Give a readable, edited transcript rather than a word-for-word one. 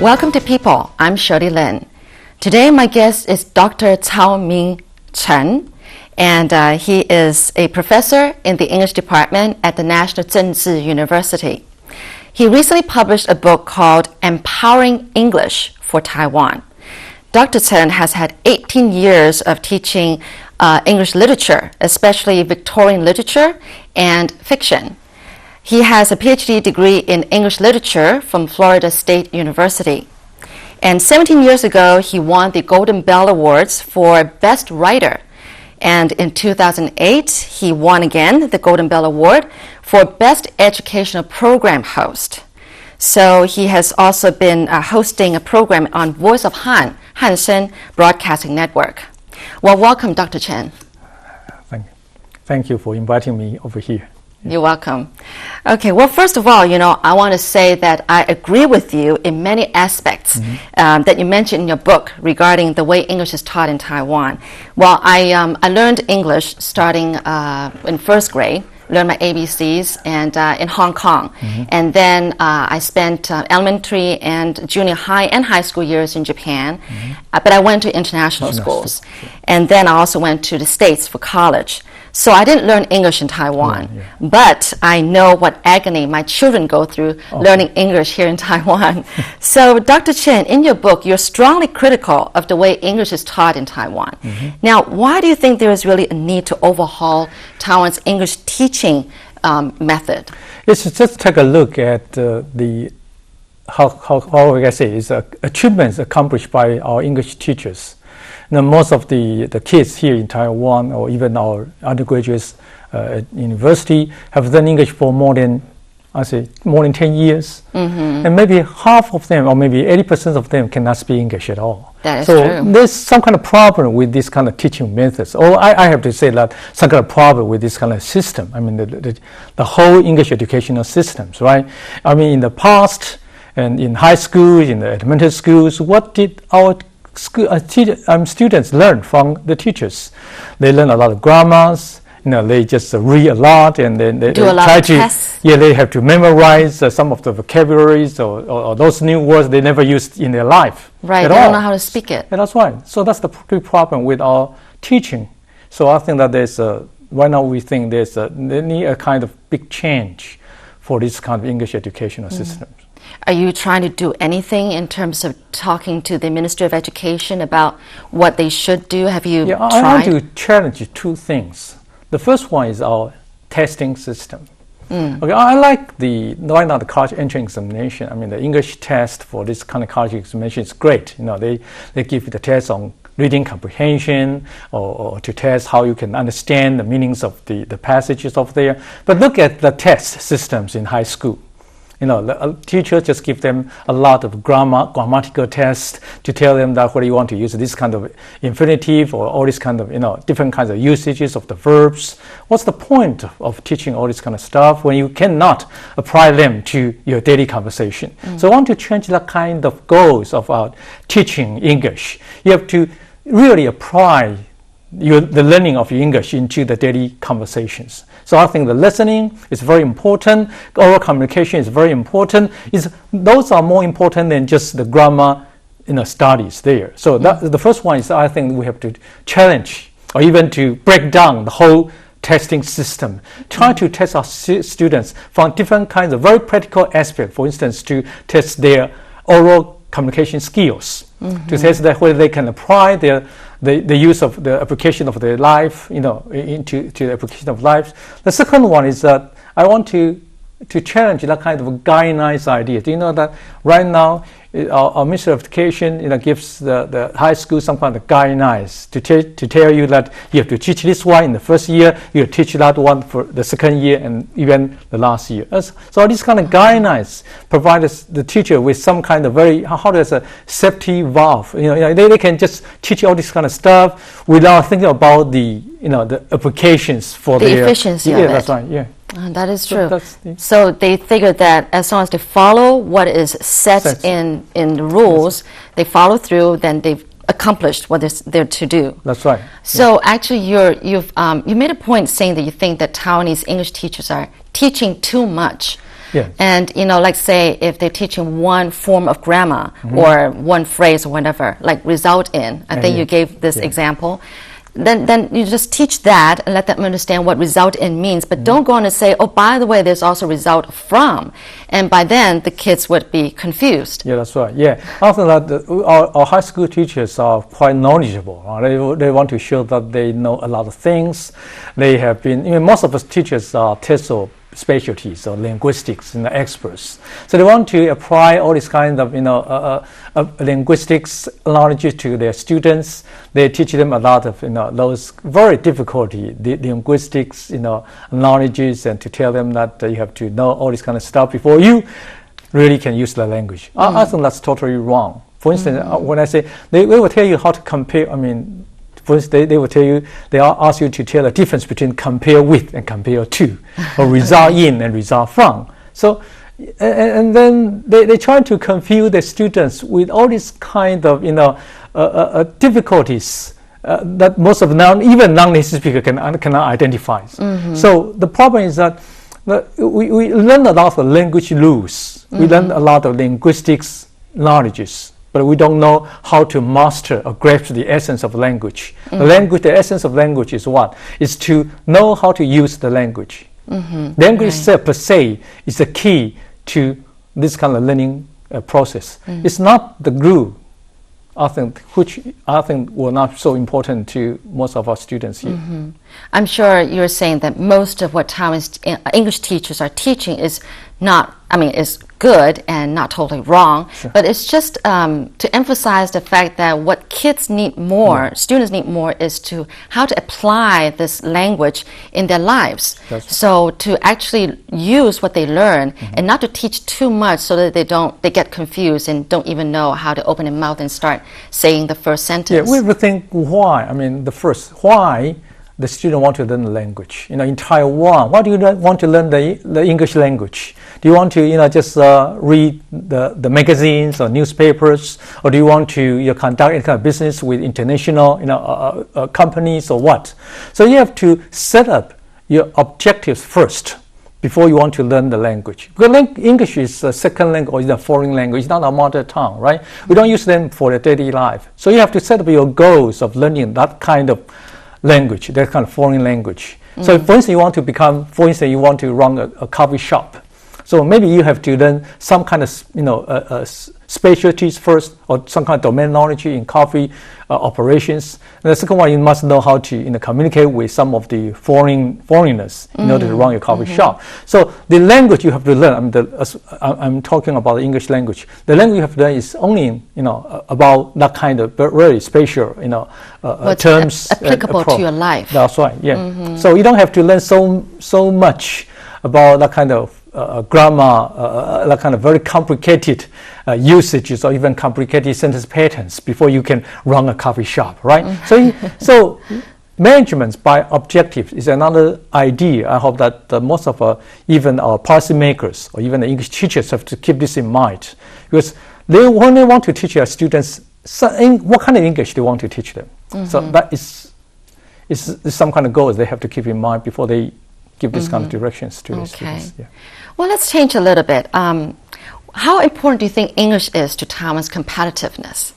Welcome to People. I'm Shirley Lin. Today my guest is Dr. C.M.Chen, and he is a professor in the English department at the National Zhengzhi University. He recently published a book called Empowering English for Taiwan. Dr. Chen has had 18 years of teaching English literature, especially Victorian literature and fiction. He has a PhD degree in English literature from Florida State University. And 17 years ago, he won the Golden Bell Awards for Best Writer. And in 2008, he won again the Golden Bell Award for Best Educational Program Host. So he has also been hosting a program on Voice of Han, Hansen Broadcasting Network. Well, welcome, Dr. Chen. Thank you for inviting me over here. You're welcome. Okay, well, first of all, I want to say that I agree with you in many aspects that you mentioned in your book regarding the way English is taught in Taiwan. Well, I learned English starting in first grade, learned my ABCs, and in Hong Kong. And then I spent elementary and junior high and high school years in Japan. But I went to international schools. And then I also went to the States for college. So I didn't learn English in Taiwan, but I know what agony my children go through learning English here in Taiwan. So Dr. Chen, in your book, you're strongly critical of the way English is taught in Taiwan. Now, why do you think there is really a need to overhaul Taiwan's English teaching method? Let's just take a look at how I say is achievements accomplished by our English teachers. Now, most of the kids here in Taiwan, or even our undergraduates at university, have done English for more than 10 years. And maybe half of them, or maybe 80% of them, cannot speak English at all. That is so true. There's some kind of problem with this kind of teaching methods. Or I have to say that some kind of problem with this kind of system. I mean, the whole English educational systems, right? I mean, in the past, and in high school, in the elementary schools, what did our students learn from the teachers? They learn a lot of grammars. They just read a lot, and then they try to tests. They have to memorize some of the vocabularies or those new words they never used in their life. Right, they don't know how to speak it. Yeah, that's right. So that's the big problem with our teaching. So I think that right now we think they need a kind of big change for this kind of English educational system. Are you trying to do anything in terms of talking to the Ministry of Education about what they should do? Have you tried? I want to challenge two things. The first one is our testing system. Okay, I like right now the college entrance examination. I mean, the English test for this kind of college examination is great. They give you the test on reading comprehension or to test how you can understand the meanings of the passages of there. But look at the test systems in high school. The teacher just give them a lot of grammatical tests to tell them that whether you want to use this kind of infinitive or all this kind of, different kinds of usages of the verbs. What's the point of teaching all this kind of stuff when you cannot apply them to your daily conversation? So I want to change the kind of goals of our teaching English. You have to really apply the learning of English into the daily conversations. So I think the listening is very important. Oral communication is very important. Those are more important than just the grammar studies there. So the first one is I think we have to challenge or even to break down the whole testing system. Try to test our students from different kinds of very practical aspects. For instance, to test their oral communication skills, to test that whether they can apply the use of the application of their life, into the application of life. The second one is that I want to challenge that kind of guy-nice idea. Do you know that right now our Ministry of Education gives the high school some kind of guy-nice to tell you that you have to teach this one in the first year, you teach that one for the second year and even the last year. So this kind of guy-nice provides the teacher with some kind of very, safety valve. They can just teach all this kind of stuff without thinking about the applications for the efficiency of it. Yeah, that's right, yeah. That is true. So they figured that as long as they follow what is set in the rules, they follow through, then they've accomplished what they're to do. That's right. So actually, you made a point saying that you think that Taiwanese English teachers are teaching too much. Yes. And, like say, if they're teaching one form of grammar or one phrase or whatever, like result in, I think you gave this example, then you just teach that and let them understand what result in means, but don't go on and say, oh, by the way, there's also result from. And by then, the kids would be confused. Yeah, that's right. Yeah. After that, our high school teachers are quite knowledgeable. They want to show that they know a lot of things. They have been, most of us teachers are TESOL specialties or linguistics experts. So they want to apply all this kind of linguistics knowledge to their students. They teach them a lot of those very difficult linguistics knowledges, and to tell them that you have to know all this kind of stuff before you really can use the language. I think that's totally wrong. For instance, when I say they will tell you how to compare, for instance, they will tell you, they'll ask you to tell the difference between compare with and compare to, or result in and result from. So, and then they try to confuse the students with all these kind of difficulties that most of even non-native speakers cannot identify. So the problem is that we learn a lot of language rules. We learn a lot of linguistics knowledges, but we don't know how to master or grasp the essence of language. The essence of language is what? Is to know how to use the language. Language itself per se is the key to this kind of learning process. It's not the glue, which I think were not so important to most of our students here. I'm sure you're saying that most of what Taiwanese English teachers are teaching is not, is good and not totally wrong, but it's just to emphasize the fact that what kids need more, students need more, is to how to apply this language in their lives. So to actually use what they learn and not to teach too much so that they get confused and don't even know how to open their mouth and start saying the first sentence. Yeah, we would think why, why the student want to learn the language. In Taiwan, why do you want to learn the English language? Do you want to just read the magazines or newspapers, or do you want to conduct any kind of business with international companies or what? So you have to set up your objectives first before you want to learn the language. Because English is a second language or is a foreign language. It's not our mother tongue, right? We don't use them for the daily life. So you have to set up your goals of learning that kind of language, that kind of foreign language. So for instance, you want to run a coffee shop. So maybe you have to learn some kind of specialties first, or some kind of domain knowledge in coffee operations. And the second one, you must know how to communicate with some of the foreigners in order to run your coffee shop. So the language you have to learn, I'm talking about the English language. The language you have to learn is only about that kind of very special terms applicable to your life. That's right. Yeah. So you don't have to learn so much about that kind of grammar, that kind of very complicated usages or even complicated sentence patterns before you can run a coffee shop, right? So management by objectives is another idea. I hope that most of even our policymakers or even the English teachers have to keep this in mind, because when they want to teach their students what kind of English they want to teach them. So that is some kind of goals they have to keep in mind before they give this kind of directions to the students. Yeah. Well, let's change a little bit. How important do you think English is to Taiwan's competitiveness?